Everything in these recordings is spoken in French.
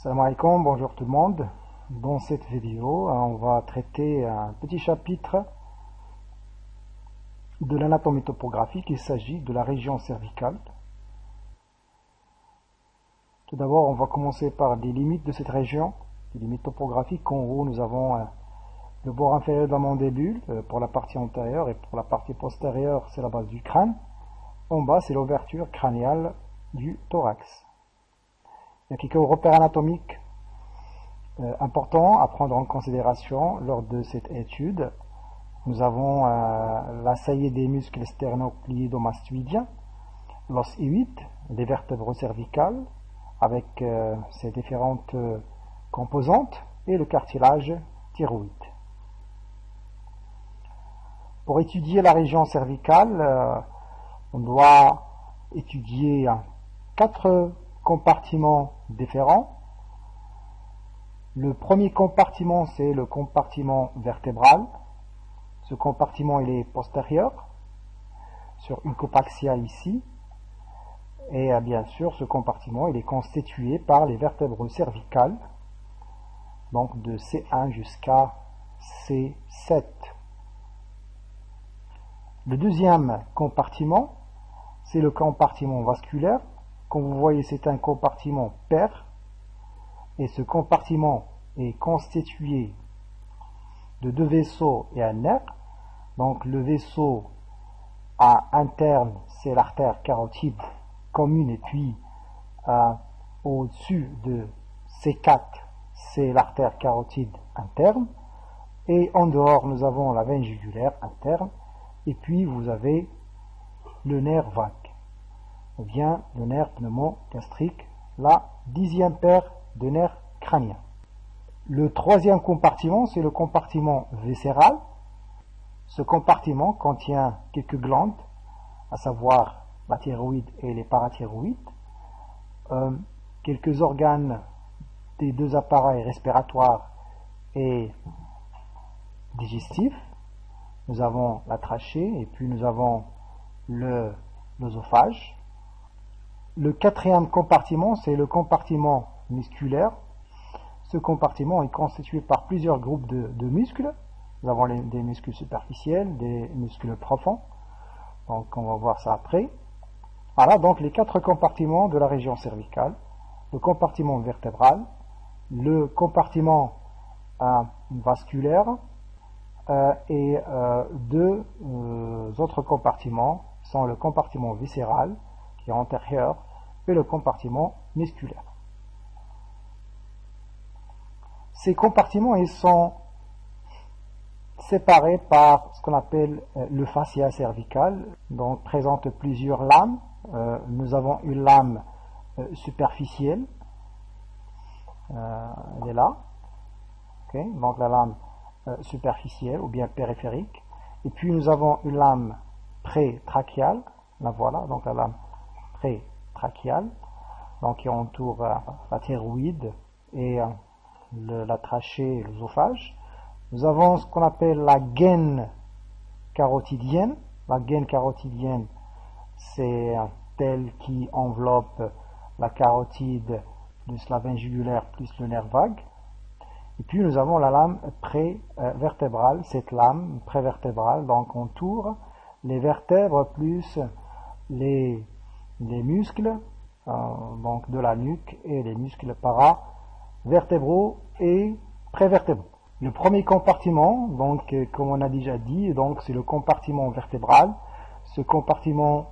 Salam alaikum, bonjour tout le monde. Dans cette vidéo, on va traiter un petit chapitre de l'anatomie topographique. Il s'agit de la région cervicale. Tout d'abord, on va commencer par les limites de cette région, les limites topographiques. En haut, nous avons le bord inférieur de la mandibule pour la partie antérieure, et pour la partie postérieure, c'est la base du crâne. En bas, c'est l'ouverture crânienne du thorax. Il y a quelques repères anatomiques importants à prendre en considération lors de cette étude. Nous avons la saillie des muscles sternocleidomastoïdiens, l'os hyoïde, les vertèbres cervicales avec ses différentes composantes et le cartilage thyroïde. Pour étudier la région cervicale, on doit étudier 4 compartiments différents. Le premier compartiment, c'est le compartiment vertébral. Ce compartiment, il est postérieur sur une coupe axiale ici. Et bien sûr, ce compartiment, il est constitué par les vertèbres cervicales, donc de C1 jusqu'à C7. Le deuxième compartiment, c'est le compartiment vasculaire. Comme vous voyez, c'est un compartiment pair, et ce compartiment est constitué de 2 vaisseaux et un nerf. Donc le vaisseau interne, c'est l'artère carotide commune, et puis au-dessus de C4, c'est l'artère carotide interne, et en dehors, nous avons la veine jugulaire interne, et puis vous avez le nerf vague, ou bien le nerf pneumogastrique, la 10e paire de nerfs crâniens. Le troisième compartiment, c'est le compartiment viscéral. Ce compartiment contient quelques glandes, à savoir la thyroïde et les parathyroïdes, quelques organes des 2 appareils respiratoires et digestifs. Nous avons la trachée, et puis nous avons l'œsophage. Le 4e compartiment, c'est le compartiment musculaire. Ce compartiment est constitué par plusieurs groupes de muscles. Nous avons des muscles superficiels, des muscles profonds. Donc on va voir ça après. Voilà donc les 4 compartiments de la région cervicale. Le compartiment vertébral, le compartiment vasculaire et 2 autres compartiments sont le compartiment viscéral qui est antérieur et le compartiment musculaire. Ces compartiments, ils sont séparés par ce qu'on appelle le fascia cervical, donc présente plusieurs lames. Nous avons une lame superficielle, elle est là, okay. Donc la lame superficielle ou bien périphérique, et puis nous avons une lame pré-trachéale, la voilà, donc la lame pré-trachéale, donc qui entoure la thyroïde et la trachée et l'œsophage. Nous avons ce qu'on appelle la gaine carotidienne. La gaine carotidienne, c'est celle qui enveloppe la carotide plus la veine jugulaire plus le nerf vague. Et puis nous avons la lame prévertébrale. Cette lame prévertébrale donc entoure les vertèbres plus les muscles donc de la nuque et les muscles paravertébraux et prévertébraux. Le premier compartiment, donc comme on a déjà dit, donc c'est le compartiment vertébral. Ce compartiment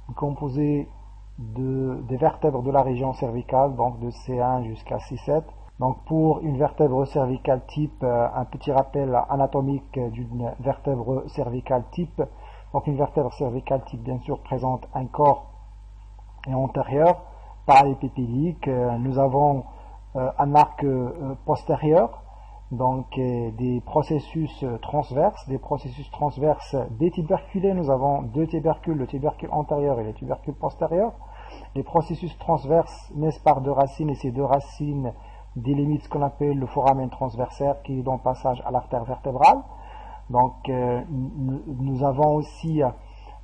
est composé des vertèbres de la région cervicale, donc de C1 jusqu'à C7. Donc pour une vertèbre cervicale type, un petit rappel anatomique d'une vertèbre cervicale type. Donc une vertèbre cervicale type, bien sûr, présente un corps antérieur, parallélépipédique. Nous avons un arc postérieur, donc des processus transverses. Des tuberculés, nous avons 2 tubercules, le tubercule antérieur et le tubercule postérieur. Les processus transverses naissent par 2 racines, et ces 2 racines délimitent ce qu'on appelle le foramen transversaire, qui est dans le passage à l'artère vertébrale. Donc nous avons aussi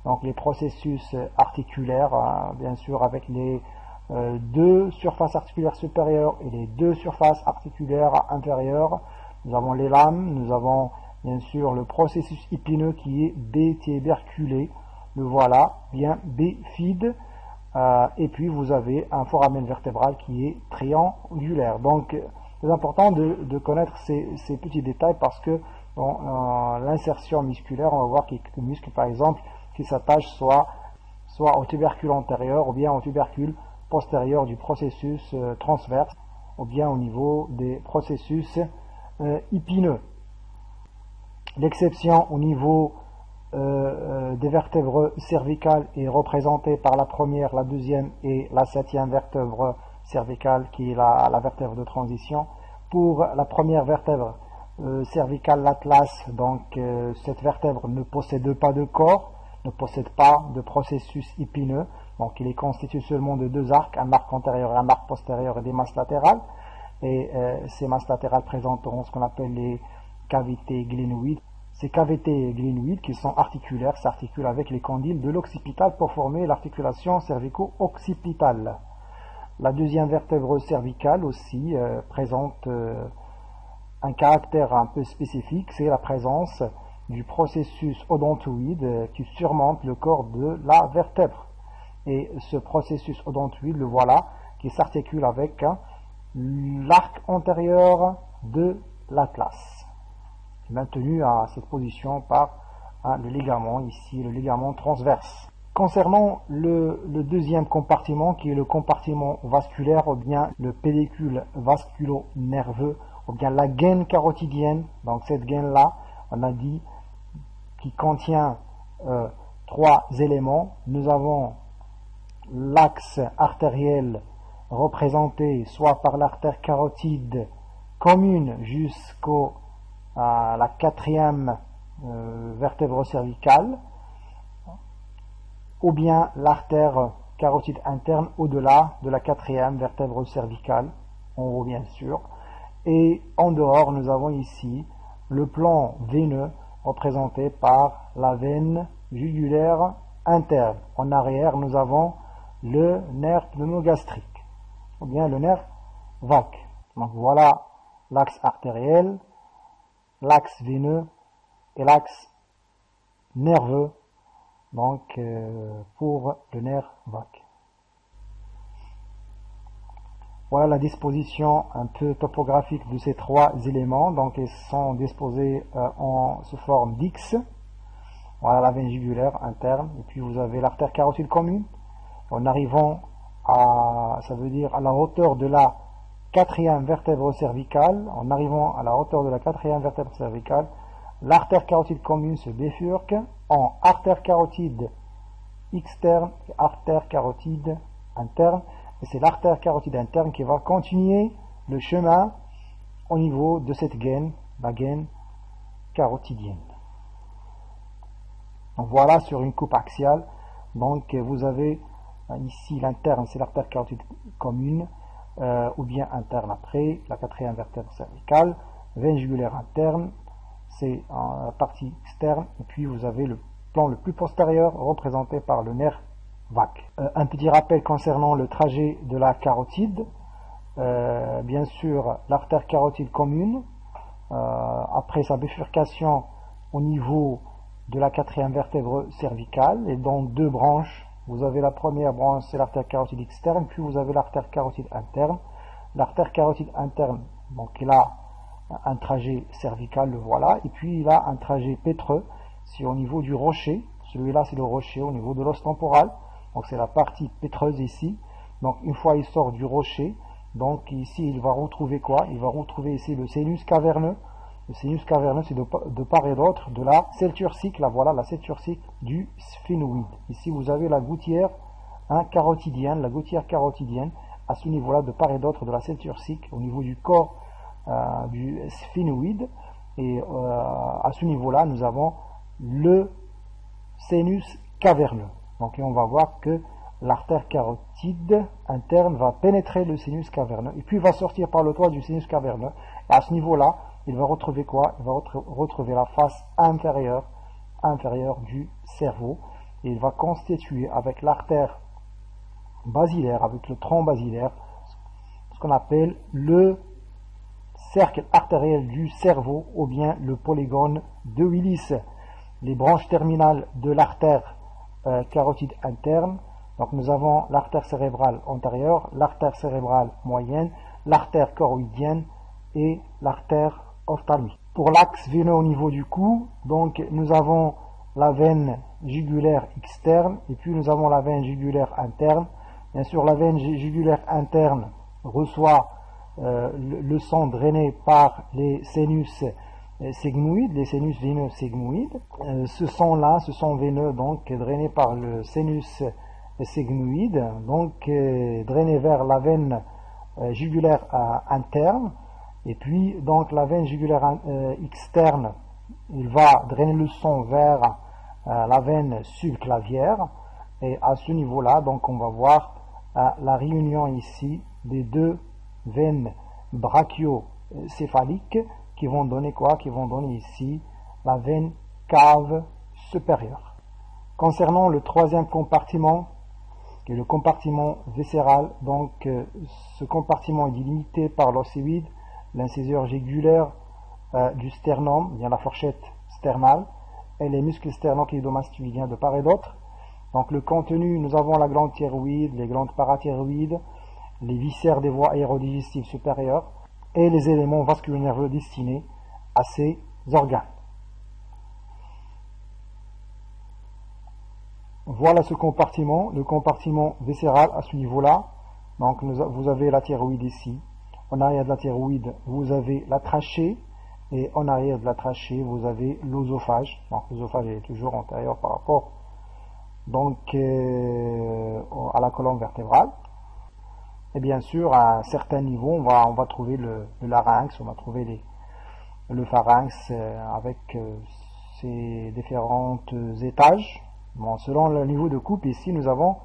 donc les processus articulaires, bien sûr, avec les deux surfaces articulaires supérieures et les deux surfaces articulaires inférieures. Nous avons les lames, nous avons bien sûr le processus épineux qui est détuberculé, le voilà, bien bifide, et puis vous avez un foramen vertébral qui est triangulaire. Donc c'est important de connaître ces petits détails parce que dans l'insertion musculaire, on va voir que le muscle par exemple qui s'attache soit au tubercule antérieur ou bien au tubercule postérieur du processus transverse ou bien au niveau des processus épineux. L'exception au niveau des vertèbres cervicales est représentée par la première, la deuxième et la septième vertèbre cervicale qui est la vertèbre de transition. Pour la première vertèbre cervicale, l'atlas, donc cette vertèbre ne possède pas de corps, ne possède pas de processus épineux, donc il est constitué seulement de deux arcs, un arc antérieur et un arc postérieur et des masses latérales. Et ces masses latérales présenteront ce qu'on appelle les cavités glénoïdes. Ces cavités glénoïdes qui sont articulaires s'articulent avec les condyles de l'occipital pour former l'articulation cervico-occipitale. La deuxième vertèbre cervicale aussi présente un caractère un peu spécifique, c'est la présence du processus odontoïde qui surmonte le corps de la vertèbre. Et ce processus odontoïde, le voilà, qui s'articule avec l'arc antérieur de l'atlas, maintenu à cette position par le ligament, ici le ligament transverse. Concernant le deuxième compartiment, qui est le compartiment vasculaire, ou bien le pédicule vasculo-nerveux, ou bien la gaine carotidienne, donc cette gaine-là, on a dit, qui contient trois éléments. Nous avons l'axe artériel représenté soit par l'artère carotide commune jusqu'à la quatrième vertèbre cervicale, ou bien l'artère carotide interne au-delà de la quatrième vertèbre cervicale, en haut bien sûr. Et en dehors, nous avons ici le plan veineux représenté par la veine jugulaire interne. En arrière, nous avons le nerf pneumogastrique, ou bien le nerf vague. Donc voilà l'axe artériel, l'axe veineux et l'axe nerveux, donc pour le nerf vague. Voilà la disposition un peu topographique de ces trois éléments. Donc ils sont disposés sous forme d'X. Voilà la veine jugulaire interne. Et puis vous avez l'artère carotide commune. En arrivant ça veut dire à la hauteur de la quatrième vertèbre cervicale, en arrivant à la hauteur de la quatrième vertèbre cervicale, l'artère carotide commune se bifurque en artère carotide externe et artère carotide interne. Et c'est l'artère carotide interne qui va continuer le chemin au niveau de cette gaine, la gaine carotidienne. Donc voilà sur une coupe axiale. Donc vous avez ici l'interne, c'est l'artère carotide commune, ou bien interne après, la quatrième vertèbre cervicale, veine jugulaire interne, c'est la partie externe, et puis vous avez le plan le plus postérieur représenté par le nerf vague. Un petit rappel concernant le trajet de la carotide. Bien sûr, l'artère carotide commune, après sa bifurcation au niveau de la quatrième vertèbre cervicale, et dans deux branches. Vous avez la première branche, c'est l'artère carotide externe, puis vous avez l'artère carotide interne. L'artère carotide interne, donc il a un trajet cervical, le voilà, et puis il a un trajet pétreux, c'est au niveau du rocher. Celui-là, c'est le rocher au niveau de l'os temporal. Donc c'est la partie pétreuse ici. Donc une fois il sort du rocher, donc ici il va retrouver quoi? Il va retrouver ici le sinus caverneux. Le sinus caverneux, c'est de part et d'autre de la selle turcique. Là voilà la selle turcique du sphénoïde. Ici vous avez la gouttière carotidienne, la gouttière carotidienne à ce niveau-là, de part et d'autre de la selle turcique, au niveau du corps du sphénoïde. Et à ce niveau-là, nous avons le sinus caverneux. Donc on va voir que l'artère carotide interne va pénétrer le sinus caverneux et puis va sortir par le toit du sinus caverneux. Et à ce niveau-là, il va retrouver quoi? Il va retrouver la face inférieure du cerveau, et il va constituer avec l'artère basilaire, avec le tronc basilaire, ce qu'on appelle le cercle artériel du cerveau ou bien le polygone de Willis. Les branches terminales de l'artère carotide interne. Donc nous avons l'artère cérébrale antérieure, l'artère cérébrale moyenne, l'artère choroïdienne et l'artère ophtalmique. Pour l'axe veineux au niveau du cou, donc nous avons la veine jugulaire externe et puis nous avons la veine jugulaire interne. Bien sûr, la veine jugulaire interne reçoit le sang drainé par les sinus sigmoïdes, les sinus veineux sigmoïdes. Ce sang-là, ce sang veineux, donc drainé par le sinus sigmoïde, donc drainé vers la veine jugulaire interne. Et puis, donc, la veine jugulaire externe, il va drainer le sang vers la veine subclavière. Et à ce niveau-là, donc, on va voir la réunion ici des deux veines brachiocéphaliques qui vont donner quoi? Qui vont donner ici la veine cave supérieure. Concernant le troisième compartiment, qui est le compartiment viscéral, donc ce compartiment est délimité par l'ossewide, l'inciseur jugulaire du sternum, bien la fourchette sternale, et les muscles sternocléidomastoïdiens de part et d'autre. Donc le contenu, nous avons la glande thyroïde, les glandes parathyroïdes, les viscères des voies aérodigestives supérieures et les éléments vasculo-nerveux destinés à ces organes. Voilà ce compartiment, le compartiment viscéral à ce niveau-là. Donc vous avez la thyroïde ici. En arrière de la thyroïde, vous avez la trachée. Et en arrière de la trachée, vous avez l'œsophage. Donc l'œsophage est toujours antérieur par rapport donc, à la colonne vertébrale. Et bien sûr, à un certain niveau, on va trouver le larynx, on va trouver le pharynx avec ses différents étages. Bon, selon le niveau de coupe, ici, nous avons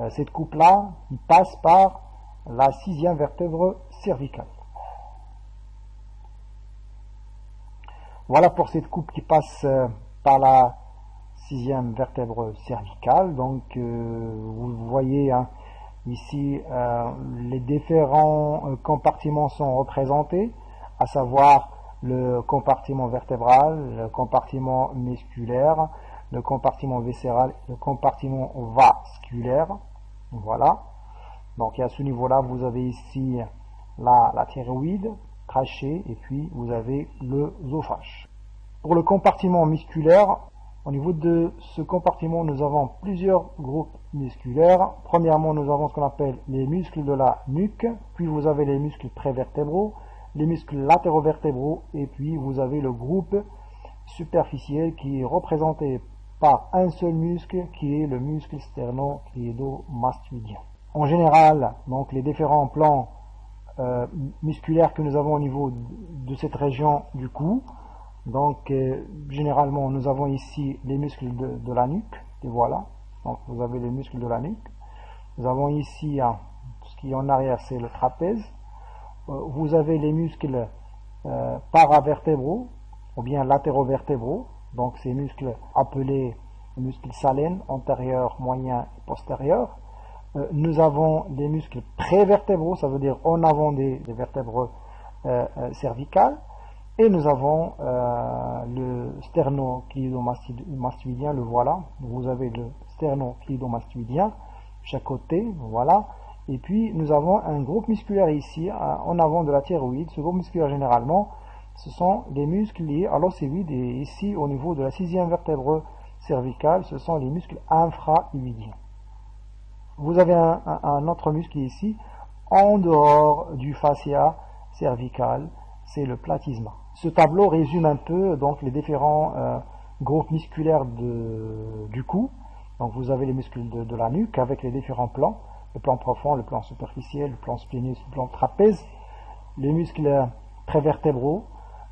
cette coupe-là qui passe par la 6e vertèbre cervicale. Voilà pour cette coupe qui passe par la 6e vertèbre cervicale. Donc, vous voyez hein, ici, les différents compartiments sont représentés, à savoir le compartiment vertébral, le compartiment musculaire, le compartiment viscéral, le compartiment vasculaire. Voilà. Donc, à ce niveau-là, vous avez ici la thyroïde, trachée, et puis vous avez l'œsophage. Pour le compartiment musculaire, au niveau de ce compartiment, nous avons plusieurs groupes musculaires. Premièrement, nous avons ce qu'on appelle les muscles de la nuque, puis vous avez les muscles prévertébraux, les muscles latérovertébraux, et puis vous avez le groupe superficiel qui est représenté par un seul muscle qui est le muscle sternocléidomastoïdien. En général, donc les différents plans musculaires que nous avons au niveau de cette région du cou. Donc généralement nous avons ici les muscles de la nuque, et voilà, donc vous avez les muscles de la nuque. Nous avons ici ce qui est en arrière, c'est le trapèze. Vous avez les muscles paravertébraux ou bien latérovertébraux, donc ces muscles appelés muscles salènes, antérieurs, moyens et postérieurs. Nous avons les muscles prévertébraux, ça veut dire en avant des vertèbres cervicales. Et nous avons le sternocléidomastoïdien, le voilà. Vous avez le sternocléidomastoïdien, chaque côté, voilà. Et puis nous avons un groupe musculaire ici, en avant de la thyroïde. Ce groupe musculaire généralement, ce sont les muscles liés à l'ossewide. Et ici, au niveau de la 6e vertèbre cervicale, ce sont les muscles infra-huidiens. Vous avez un autre muscle ici, en dehors du fascia cervical, c'est le platysma. Ce tableau résume un peu donc les différents groupes musculaires du cou. Donc vous avez les muscles de la nuque avec les différents plans, le plan profond, le plan superficiel, le plan splénus, le plan trapèze. Les muscles prévertébraux,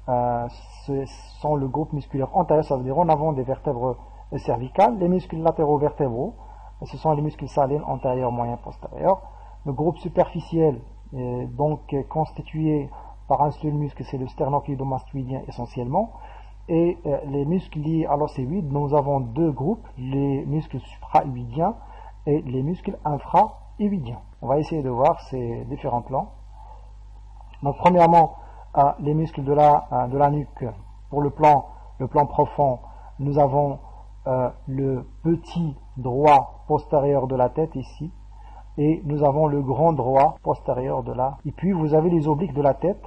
ce sont le groupe musculaire antérieur, ça veut dire en avant des vertèbres cervicales. Les muscles latérovertébraux, ce sont les muscles salines antérieurs, moyens, postérieurs. Le groupe superficiel est donc constitué par un seul muscle, c'est le sternocléidomastoïdien essentiellement. Et les muscles liés à l'ossewide, nous avons deux groupes, les muscles suprahuidiens et les muscles infra iwidien. On va essayer de voir ces différents plans. Donc premièrement, les muscles de la nuque. Pour le plan profond, nous avons le petit droit postérieur de la tête ici, et nous avons le grand droit postérieur de la. Et puis vous avez les obliques de la tête.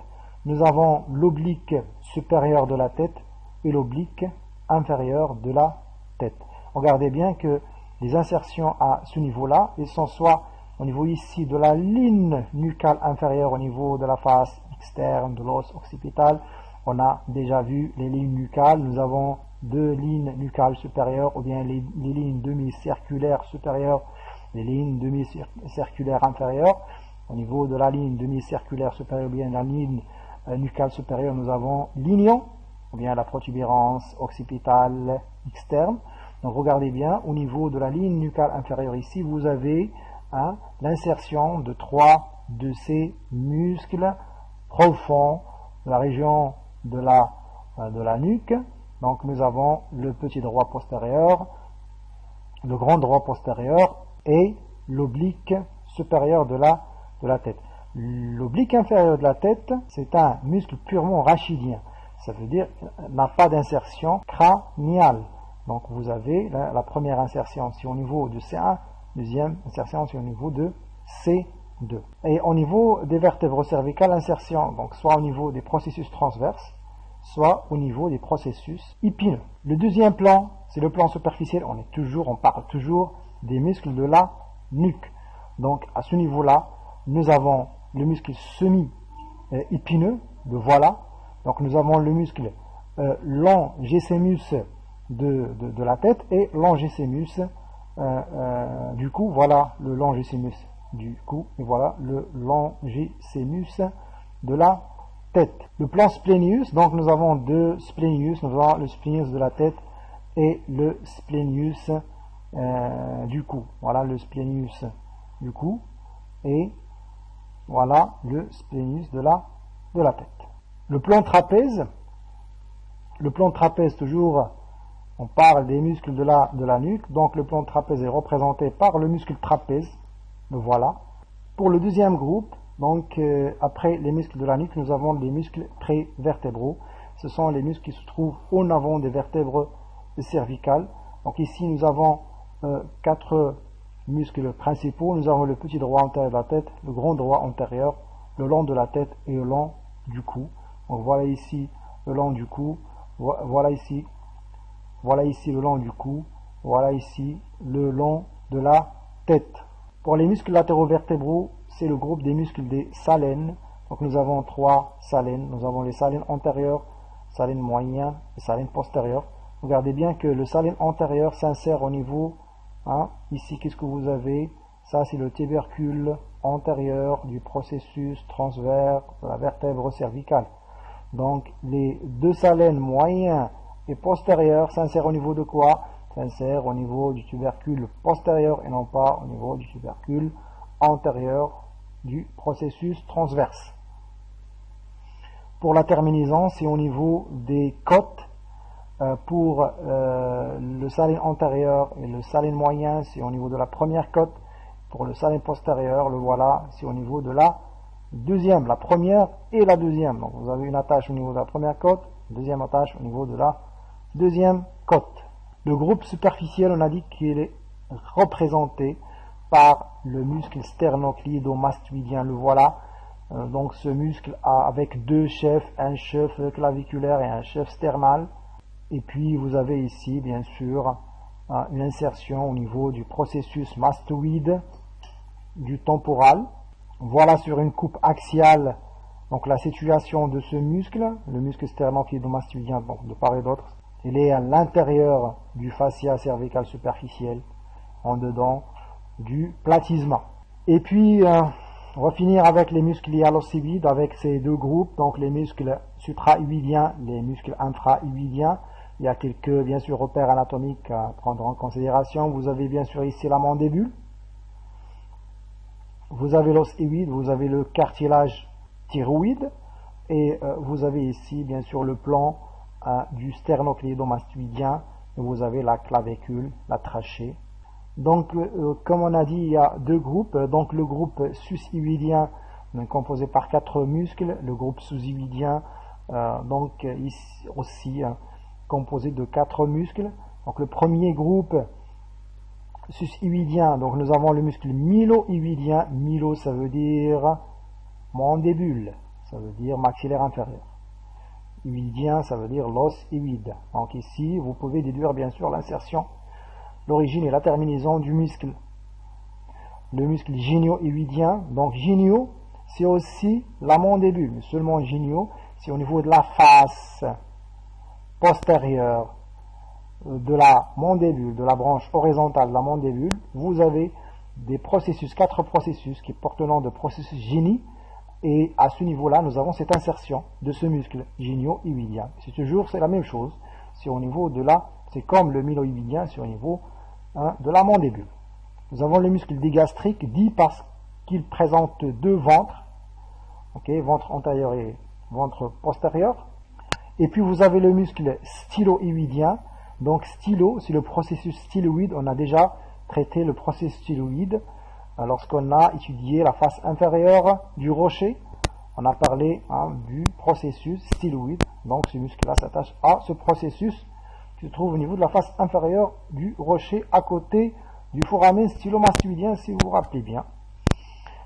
Nous avons l'oblique supérieur de la tête et l'oblique inférieur de la tête. Regardez bien que les insertions à ce niveau-là, ils sont soit au niveau ici de la ligne nucale inférieure, au niveau de la face externe de l'os occipital. On a déjà vu les lignes nucales. Nous avons deux lignes nucales supérieures, ou bien les lignes demi-circulaires supérieures, les lignes demi-circulaires inférieures. Au niveau de la ligne demi-circulaire supérieure, ou bien la ligne nucale supérieure, nous avons l'ignon, ou bien la protubérance occipitale externe. Donc regardez bien, au niveau de la ligne nucale inférieure ici, vous avez l'insertion de 3 de ces muscles profonds de la région de la nuque. Donc nous avons le petit droit postérieur, le grand droit postérieur et l'oblique supérieur de la tête. L'oblique inférieur de la tête, c'est un muscle purement rachidien. Ça veut dire qu'il n'a pas d'insertion crâniale. Donc vous avez la première insertion c'est au niveau de C1, deuxième insertion c'est au niveau de C2. Et au niveau des vertèbres cervicales, l'insertion donc soit au niveau des processus transverses, soit au niveau des processus épineux. Le deuxième plan, c'est le plan superficiel. On parle toujours des muscles de la nuque. Donc à ce niveau-là, nous avons le muscle semi-épineux, le voilà. Donc nous avons le muscle longésimus de la tête et longésimus du cou. Voilà le longésimus du cou et voilà le longésimus de la tête. Le plan spléneus, donc nous avons deux spléneus, nous avons le spléneus de la tête et le spléneus du cou. Voilà le spléneus du cou et voilà le spléneus de la tête. Le plan trapèze toujours, on parle des muscles de la nuque, donc le plan trapèze est représenté par le muscle trapèze, le voilà. Pour le deuxième groupe, donc après les muscles de la nuque, nous avons les muscles prévertébraux. Ce sont les muscles qui se trouvent en avant des vertèbres cervicales. Donc ici nous avons 4 muscles principaux. Nous avons le petit droit antérieur de la tête, le grand droit antérieur, le long de la tête et le long du cou. Donc voilà ici le long du cou, voilà ici le long du cou, voilà ici le long de la tête. Pour les muscles latérovertébraux, c'est le groupe des muscles des salènes. Donc nous avons 3 salènes. Nous avons les salènes antérieures, salènes moyennes et salènes postérieures. Regardez bien que le salène antérieur s'insère au niveau, ici qu'est-ce que vous avez? Ça c'est le tubercule antérieur du processus transverse de la vertèbre cervicale. Donc les deux salènes moyens et postérieurs s'insèrent au niveau de quoi? S'insèrent au niveau du tubercule postérieur et non pas au niveau du tubercule antérieur du processus transverse. Pour la terminaison, c'est au niveau des côtes. Pour le salène antérieur et le salène moyen, c'est au niveau de la première côte. Pour le salène postérieur, le voilà, c'est au niveau de la deuxième, la première et la deuxième. Donc vous avez une attache au niveau de la première côte, deuxième attache au niveau de la deuxième côte. Le groupe superficiel, on a dit qu'il est représenté par le muscle sternocleidomastoïdien, le voilà. Donc ce muscle a avec 2 chefs, un chef claviculaire et un chef sternal. Et puis vous avez ici bien sûr une insertion au niveau du processus mastoïde du temporal. Voilà sur une coupe axiale donc la situation de ce muscle, le muscle sternocleidomastoïdien, donc de part et d'autre. Il est à l'intérieur du fascia cervical superficiel, en dedans du platysma. Et puis on va finir avec les muscles hyalocébides, avec ces deux groupes, donc les muscles supra-huidiens, les muscles infra-huidiens. Il y a quelques, bien sûr, repères anatomiques à prendre en considération. Vous avez bien sûr ici la mandibule. Vous avez l'os hyoïde, vous avez le cartilage thyroïde. Et vous avez ici, bien sûr, le plan du sternocleidomastoïdien. Vous avez la clavicule, la trachée Donc, comme on a dit, il y a deux groupes. Donc, le groupe sus-iwidien composé par 4 muscles. Le groupe sous-iwidien, donc ici aussi composé de 4 muscles. Donc, le premier groupe sus-iwidien, donc nous avons le muscle mylo-iwidien. Mylo, ça veut dire mandibule, ça veut dire maxillaire inférieur. Iwidien, ça veut dire l'os iwide. Donc ici, vous pouvez déduire bien sûr l'insertion, l'origine et la terminaison du muscle. Le muscle gynio-iwidien, donc gynio, c'est aussi la mandibule, mais seulement gynio, c'est au niveau de la face postérieure de la mandibule, de la branche horizontale de la mandibule. Vous avez des processus, 4 processus qui portent le nom de processus gyni, et à ce niveau-là, nous avons cette insertion de ce muscle gynio-iwidien. C'est toujours, c'est la même chose, c'est au niveau de la, c'est comme le mylo-iwidien, c'est au niveau de la mandibule. Nous avons le muscle digastrique, dit parce qu'il présente 2 ventres, ventre antérieur et ventre postérieur. Et puis vous avez le muscle stylo-iwidien. Donc stylo, c'est le processus styloïde. On a déjà traité le processus styloïde lorsqu'on a étudié la face inférieure du rocher. On a parlé du processus styloïde. Donc ce muscle-là s'attache à ce processus qui se trouve au niveau de la face inférieure du rocher, à côté du foramen stylomastoïdien, si vous vous rappelez bien.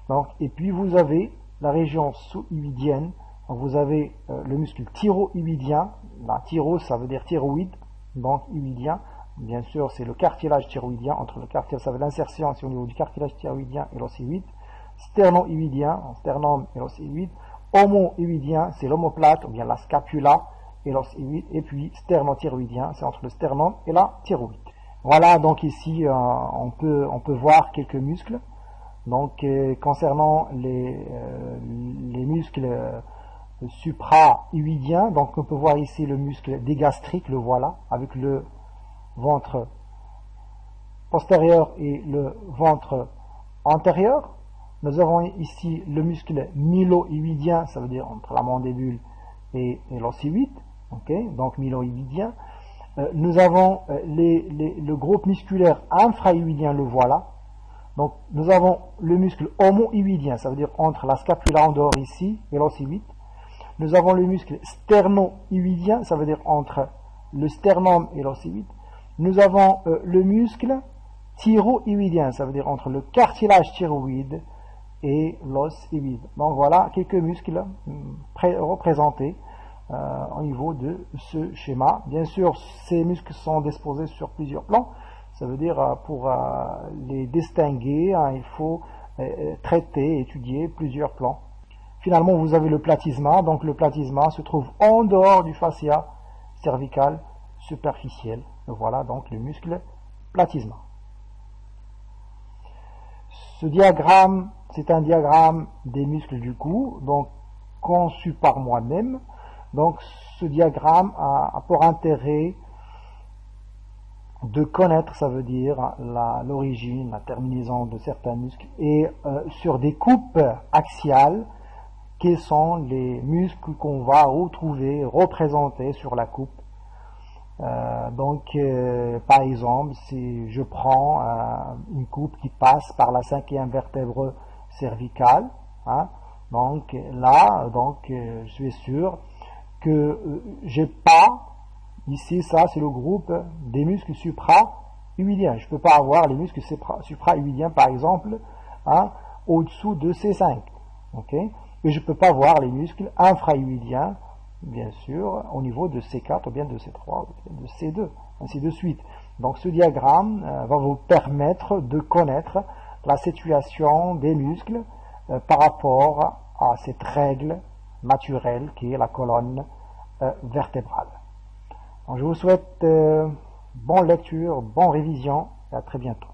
Donc, et puis vous avez la région sous-iwidienne. Vous avez le muscle thyro-iwidien. La thyro, ça veut dire thyroïde, donc iwidien. Bien sûr, c'est le cartilage thyroïdien. Entre le cartilage, ça veut l'insertion, c'est au niveau du cartilage thyroïdien et l'os iwide. Sterno-iwidien, sternum et l'os iwide. Homo-iwidien, c'est l'omoplate, ou bien la scapula et l'os iwide. Et puis sternothyroïdien, c'est entre le sternum et la thyroïde. Voilà, donc ici, on peut voir quelques muscles. Donc, concernant les muscles supra-iwidiens, donc on peut voir ici le muscle digastrique, le voilà, avec le ventre postérieur et le ventre antérieur. Nous avons ici le muscle mylo-iwidien, ça veut dire entre la mandibule et l'os iwide, donc mylo-iwidien. Nous avons le groupe musculaire infra-iwidien, le voilà. Donc nous avons le muscle homo-iwidien, ça veut dire entre la scapula en dehors ici et l'os iwide. Nous avons le muscle sterno-iwidien, ça veut dire entre le sternum et l'os iwide. Nous avons le muscle thyro-iwidien, ça veut dire entre le cartilage thyroïde et l'os iwide. Donc voilà quelques muscles représentés au niveau de ce schéma. Bien sûr, ces muscles sont disposés sur plusieurs plans. Ça veut dire pour les distinguer, il faut traiter, étudier plusieurs plans. Finalement, vous avez le platysma. Donc le platysma se trouve en dehors du fascia cervical superficiel. Voilà donc le muscle platysma. Ce diagramme, c'est un diagramme des muscles du cou, donc conçu par moi-même. Donc ce diagramme a pour intérêt de connaître, ça veut dire l'origine, la terminaison de certains muscles, et sur des coupes axiales, quels sont les muscles qu'on va retrouver représentés sur la coupe. Par exemple, si je prends une coupe qui passe par la 5e vertèbre cervicale, donc là, je suis sûr que j'ai pas ici, ça c'est le groupe des muscles supra-iwidiens. Je ne peux pas avoir les muscles supra-iwidiens par exemple au-dessous de C5. Et je ne peux pas voir les muscles infra-iwidiens, bien sûr, au niveau de C4 ou bien de C3 ou de C2, ainsi de suite. Donc ce diagramme va vous permettre de connaître la situation des muscles par rapport à cette règle naturelle qui est la colonne vertébrale. Donc, je vous souhaite bonne lecture, bonne révision et à très bientôt.